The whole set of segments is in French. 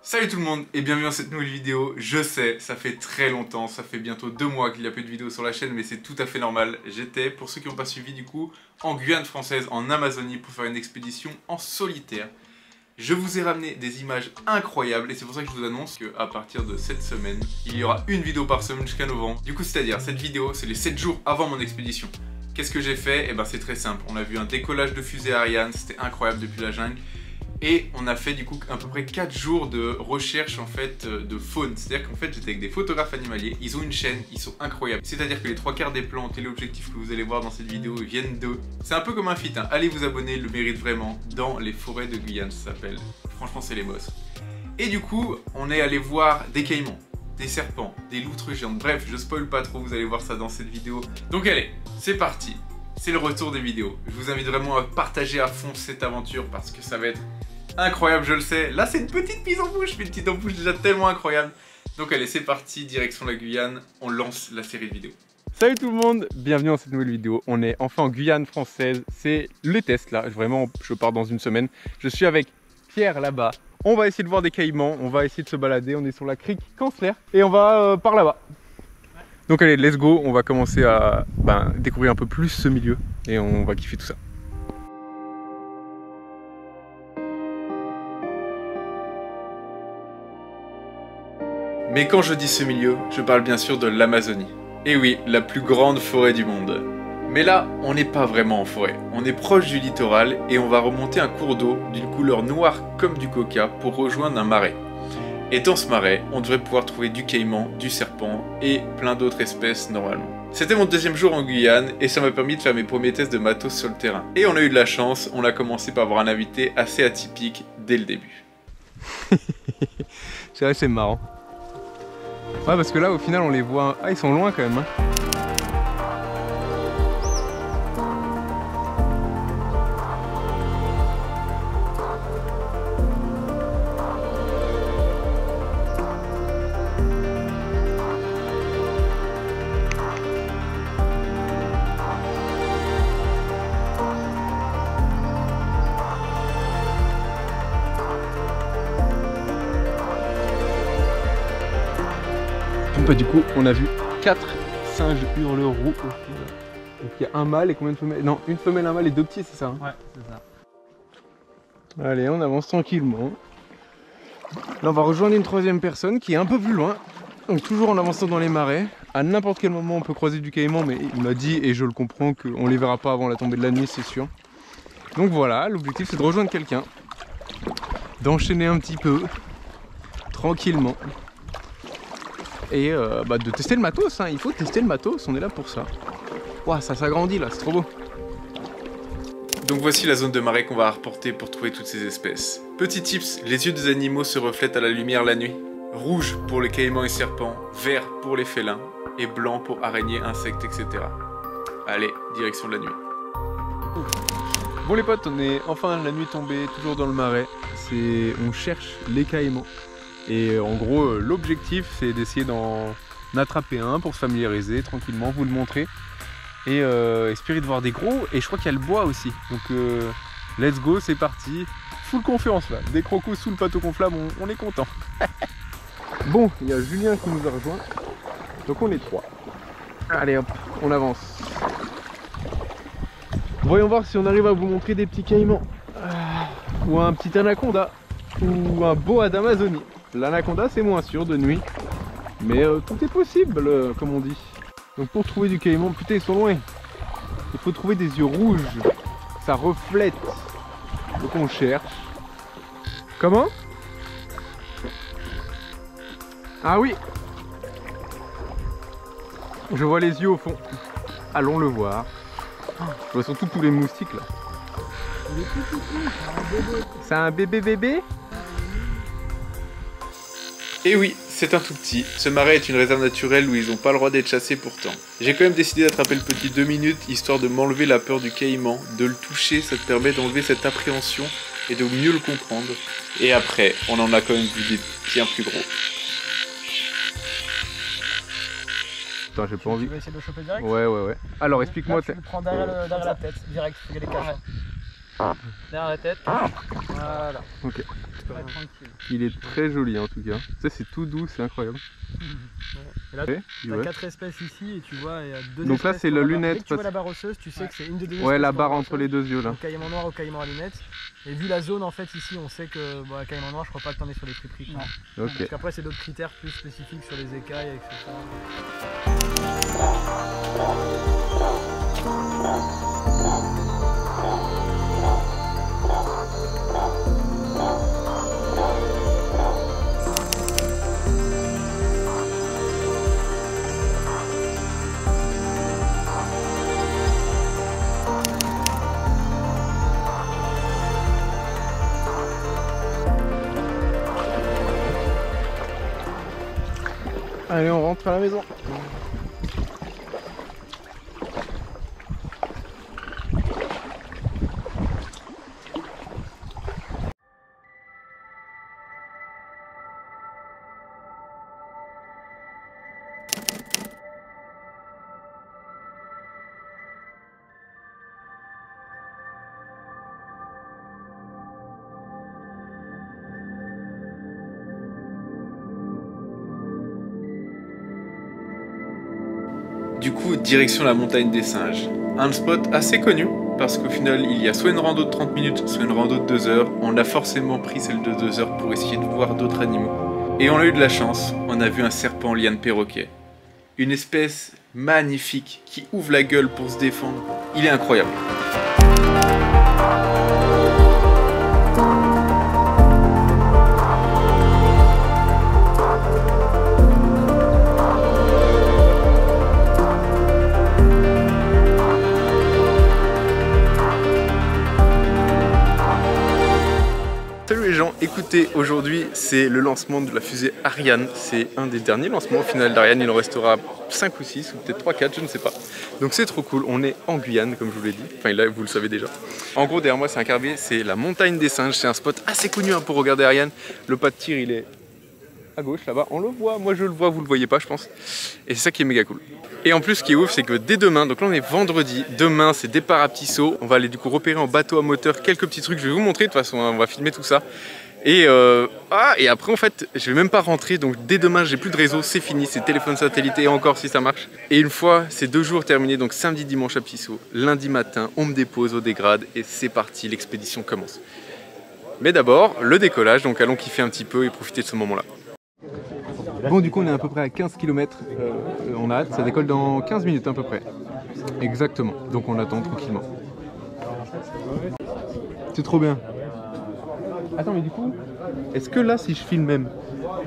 Salut tout le monde et bienvenue dans cette nouvelle vidéo. Je sais, ça fait très longtemps, ça fait bientôt 2 mois qu'il n'y a plus de vidéos sur la chaîne, mais c'est tout à fait normal. J'étais, pour ceux qui n'ont pas suivi du coup, en Guyane française, en Amazonie, pour faire une expédition en solitaire. Je vous ai ramené des images incroyables et c'est pour ça que je vous annonce qu'à partir de cette semaine, il y aura une vidéo par semaine jusqu'à novembre. Du coup, c'est-à-dire, cette vidéo, c'est les 7 jours avant mon expédition. Qu'est-ce que j'ai fait? Eh ben c'est très simple, on a vu un décollage de fusée Ariane, c'était incroyable depuis la jungle. Et on a fait du coup à peu près 4 jours de recherche en fait de faune. C'est-à-dire qu'en fait j'étais avec des photographes animaliers, ils ont une chaîne, ils sont incroyables. C'est-à-dire que les 3/4 des plans téléobjectifs que vous allez voir dans cette vidéo viennent d'eux. C'est un peu comme un feat, hein. Allez vous abonner, il le mérite vraiment, dans les forêts de Guyane ça s'appelle. Franchement c'est les boss. Et du coup on est allé voir des caïmans, des serpents, des loutres géantes. Bref, je spoil pas trop, vous allez voir ça dans cette vidéo. Donc allez, c'est parti. C'est le retour des vidéos. Je vous invite vraiment à partager à fond cette aventure parce que ça va être incroyable, je le sais. Là, c'est une petite mise en bouche, mais une petite en bouche déjà tellement incroyable. Donc allez, c'est parti, direction la Guyane. On lance la série de vidéos. Salut tout le monde, bienvenue dans cette nouvelle vidéo. On est enfin en Guyane française. C'est le test là. Vraiment, je pars dans une semaine. Je suis avec Pierre là-bas. On va essayer de voir des caïmans. On va essayer de se balader. On est sur la crique Canceler et on va par là-bas. Donc allez, let's go, on va commencer à découvrir un peu plus ce milieu et on va kiffer tout ça. Mais quand je dis ce milieu, je parle bien sûr de l'Amazonie. Et oui, la plus grande forêt du monde. Mais là, on n'est pas vraiment en forêt. On est proche du littoral et on va remonter un cours d'eau d'une couleur noire comme du coca pour rejoindre un marais. Et dans ce marais, on devrait pouvoir trouver du caïman, du serpent et plein d'autres espèces normalement. C'était mon deuxième jour en Guyane et ça m'a permis de faire mes premiers tests de matos sur le terrain. Et on a eu de la chance, on a commencé par avoir un invité assez atypique dès le début. C'est vrai, c'est marrant. Ouais, parce que là au final on les voit... Ah, ils sont loin quand même, hein. Bah, du coup, on a vu 4 singes hurlerous au final. Donc il y a un mâle et combien de femelles? Non, une femelle, un mâle et 2 petits, c'est ça, hein? Ouais, c'est ça. Allez, on avance tranquillement. Là, on va rejoindre une troisième personne qui est un peu plus loin. Donc toujours en avançant dans les marais. À n'importe quel moment, on peut croiser du caïman, mais il m'a dit, et je le comprends, qu'on les verra pas avant la tombée de la nuit, c'est sûr. Donc voilà, l'objectif c'est de rejoindre quelqu'un, d'enchaîner un petit peu, tranquillement. Et de tester le matos, hein. Il faut tester le matos, on est là pour ça. Ouah, ça s'agrandit là, c'est trop beau. Donc voici la zone de marais qu'on va reporter pour trouver toutes ces espèces. Petit tips, les yeux des animaux se reflètent à la lumière la nuit. Rouge pour les caïmans et serpents, vert pour les félins, et blanc pour araignées, insectes, etc. Allez, direction de la nuit. Bon les potes, on est enfin la nuit tombée, toujours dans le marais. On cherche les caïmans. Et en gros, l'objectif c'est d'essayer d'en attraper un pour se familiariser tranquillement, vous le montrer. Et espérer de voir des gros. Et je crois qu'il y a le bois aussi. Donc let's go, c'est parti. Full confiance là. Des crocos sous le plateau gonflable, on est content. Bon, il y a Julien qui nous a rejoint. Donc on est 3. Allez hop, on avance. Voyons voir si on arrive à vous montrer des petits caïmans. Ou un petit anaconda. Ou un boa d'Amazonie. L'anaconda c'est moins sûr de nuit, mais tout est possible comme on dit. Donc pour trouver du caïman, putain ils sont loin. Il faut trouver des yeux rouges, ça reflète. Donc on cherche. Comment? Ah oui, je vois les yeux au fond. Allons le voir. Je vois surtout tous les moustiques là. C'est un bébé? Et oui, c'est un tout petit. Ce marais est une réserve naturelle où ils n'ont pas le droit d'être chassés pourtant. J'ai quand même décidé d'attraper le petit 2 minutes, histoire de m'enlever la peur du caïman, de le toucher, ça te permet d'enlever cette appréhension et de mieux le comprendre. Et après, on en a quand même vu des bien plus gros. Attends, j'ai pas envie. Tu veux essayer de le choper direct? Ouais. Alors explique-moi. Tu le prends derrière la tête, direct, il y a les cages. Derrière la tête. Voilà. Ok. quand même. Tranquille. Il est très joli en tout cas. Ça c'est tout doux, c'est incroyable. Et là, tu as 4 espèces ici et tu vois, il y a 2 donc là c'est la lunette. Dès que tu vois la barre osseuse, tu sais que c'est une des deux Ouais, espèces. la barre entre les deux yeux là. Au caïman noir, au caïman à lunettes. Et vu la zone en fait ici, on sait que bon, la caïman noir, je crois pas que t'en es sur les friperies. Ok. Parce qu'après c'est d'autres critères plus spécifiques sur les écailles, etc. Allez, on rentre à la maison. Du coup, direction la montagne des singes. Un spot assez connu, parce qu'au final, il y a soit une rando de 30 minutes, soit une rando de 2 heures. On a forcément pris celle de 2 heures pour essayer de voir d'autres animaux. Et on a eu de la chance, on a vu un serpent liane perroquet. Une espèce magnifique qui ouvre la gueule pour se défendre. Il est incroyable. Salut les gens, écoutez, aujourd'hui c'est le lancement de la fusée Ariane. C'est un des derniers lancements au final d'Ariane, il en restera 5 ou 6 ou peut-être 3-4, je ne sais pas. Donc c'est trop cool, on est en Guyane comme je vous l'ai dit, enfin là vous le savez déjà. En gros derrière moi c'est un carré, c'est la montagne des singes, c'est un spot assez connu pour regarder Ariane. Le pas de tir il est à gauche là-bas, on le voit, moi je le vois, vous le voyez pas je pense. Et c'est ça qui est méga cool. Et en plus ce qui est ouf c'est que dès demain, donc là on est vendredi, demain c'est départ à Petits-Saut, on va aller du coup repérer en bateau à moteur quelques petits trucs, je vais vous montrer de toute façon, hein, on va filmer tout ça. Et après en fait je vais même pas rentrer, donc dès demain j'ai plus de réseau, c'est fini, c'est téléphone satellite et encore si ça marche. Et une fois ces 2 jours terminés, donc samedi, dimanche à Petits-Saut, lundi matin on me dépose au dégrade et c'est parti, l'expédition commence. Mais d'abord le décollage, donc allons kiffer un petit peu et profiter de ce moment là. Bon du coup on est à peu près à 15 km, on a hâte, ça décolle dans 15 minutes à peu près. Exactement, donc on attend tranquillement. C'est trop bien. Attends mais du coup, est-ce que là si je filme même,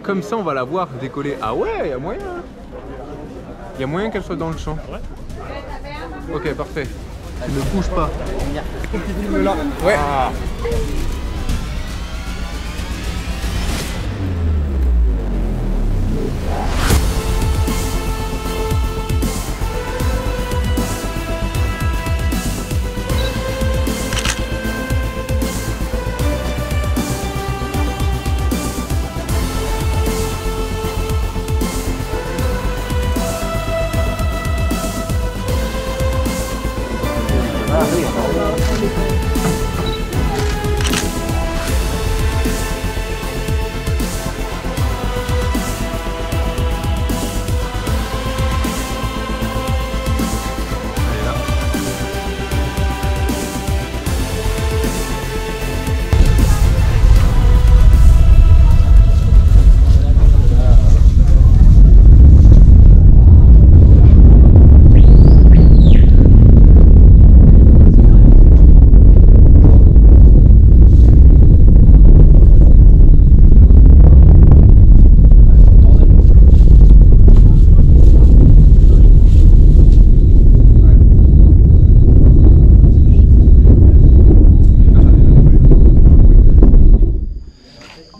comme ça on va la voir décoller? Ah ouais, il y a moyen. Il y a moyen qu'elle soit dans le champ. Ok parfait. Tu ne bouges pas. Ouais. Ah.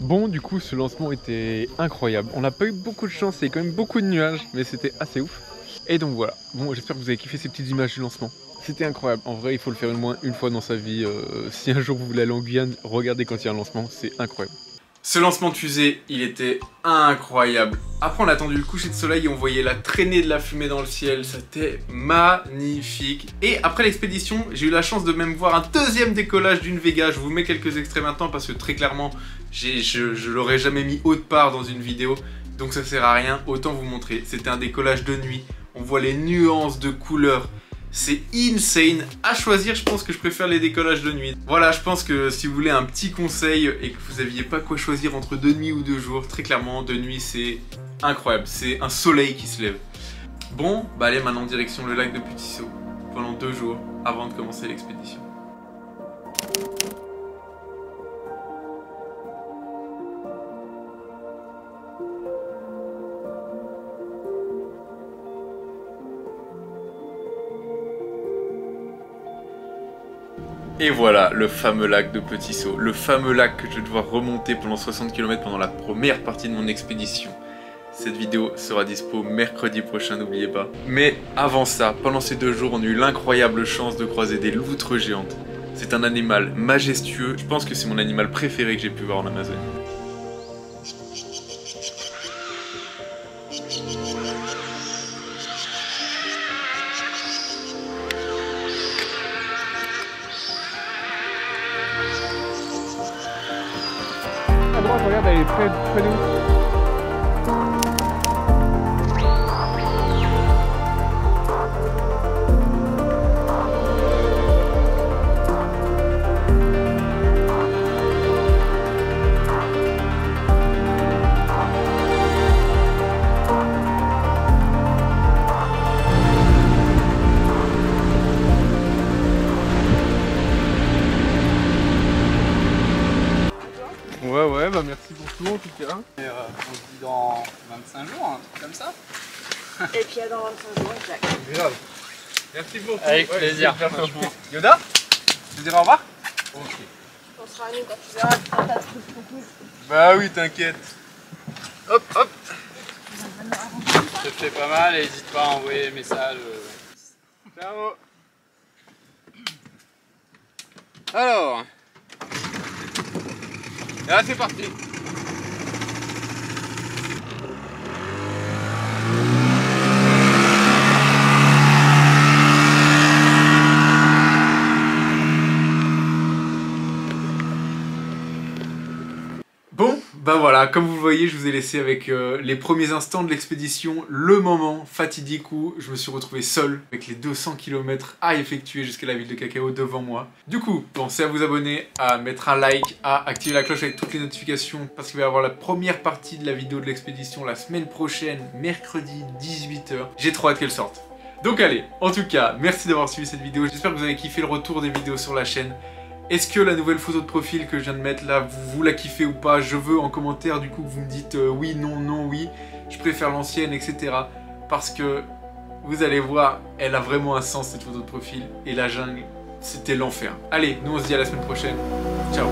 Bon, du coup, ce lancement était incroyable. On n'a pas eu beaucoup de chance, il y a quand même beaucoup de nuages, mais c'était assez ouf. Et donc voilà. Bon, j'espère que vous avez kiffé ces petites images du lancement. C'était incroyable. En vrai, il faut le faire au moins une fois dans sa vie. Si un jour vous voulez aller en Guyane, regardez quand il y a un lancement, c'est incroyable. Ce lancement de fusée, il était incroyable. Après, on a attendu le coucher de soleil et on voyait la traînée de la fumée dans le ciel. C'était magnifique. Et après l'expédition, j'ai eu la chance de même voir un deuxième décollage d'une Vega. Je vous mets quelques extraits maintenant parce que très clairement, Je l'aurais jamais mis autre part dans une vidéo, donc ça sert à rien, autant vous montrer. C'était un décollage de nuit, on voit les nuances de couleurs, c'est insane. À choisir, je pense que je préfère les décollages de nuit. Voilà, je pense que si vous voulez un petit conseil et que vous n'aviez pas quoi choisir entre de nuit ou de jour, très clairement, de nuit c'est incroyable, c'est un soleil qui se lève. Bon, bah allez maintenant direction le lac de Petit Saut, pendant 2 jours avant de commencer l'expédition. Et voilà le fameux lac de Petit Saut, le fameux lac que je vais devoir remonter pendant 60 km pendant la première partie de mon expédition. Cette vidéo sera dispo mercredi prochain, n'oubliez pas. Mais avant ça, pendant ces 2 jours, on a eu l'incroyable chance de croiser des loutres géantes. C'est un animal majestueux, je pense que c'est mon animal préféré que j'ai pu voir en Amazonie. À droite, regarde, elle est près de nous. Ouais, bah merci pour tout en tout cas. Et on se dit dans 25 jours, un truc comme ça. Et puis dans 25 jours, exact. Grave. Merci pour tout. Avec plaisir. Yoda, tu veux dire au revoir? Ok. On sera à nous quand tu verras un tas de trucs trop cool. Bah oui, t'inquiète. Hop, hop. Je te fais pas mal et n'hésite pas à envoyer des messages. Ciao. Alors. Et là c'est parti. Bon, bah voilà, comme vous le voyez, je vous ai laissé avec les premiers instants de l'expédition, le moment fatidique où je me suis retrouvé seul avec les 200 km à effectuer jusqu'à la ville de Cacao devant moi. Du coup, pensez à vous abonner, à mettre un like, à activer la cloche avec toutes les notifications parce qu'il va y avoir la première partie de la vidéo de l'expédition la semaine prochaine, mercredi 18 h. J'ai trop hâte qu'elle sorte. Donc allez, en tout cas, merci d'avoir suivi cette vidéo, j'espère que vous avez kiffé le retour des vidéos sur la chaîne. Est-ce que la nouvelle photo de profil que je viens de mettre là, vous la kiffez ou pas? Je veux en commentaire du coup que vous me dites oui, non, non, oui. Je préfère l'ancienne, etc. Parce que vous allez voir, elle a vraiment un sens cette photo de profil. Et la jungle, c'était l'enfer. Allez, nous on se dit à la semaine prochaine. Ciao.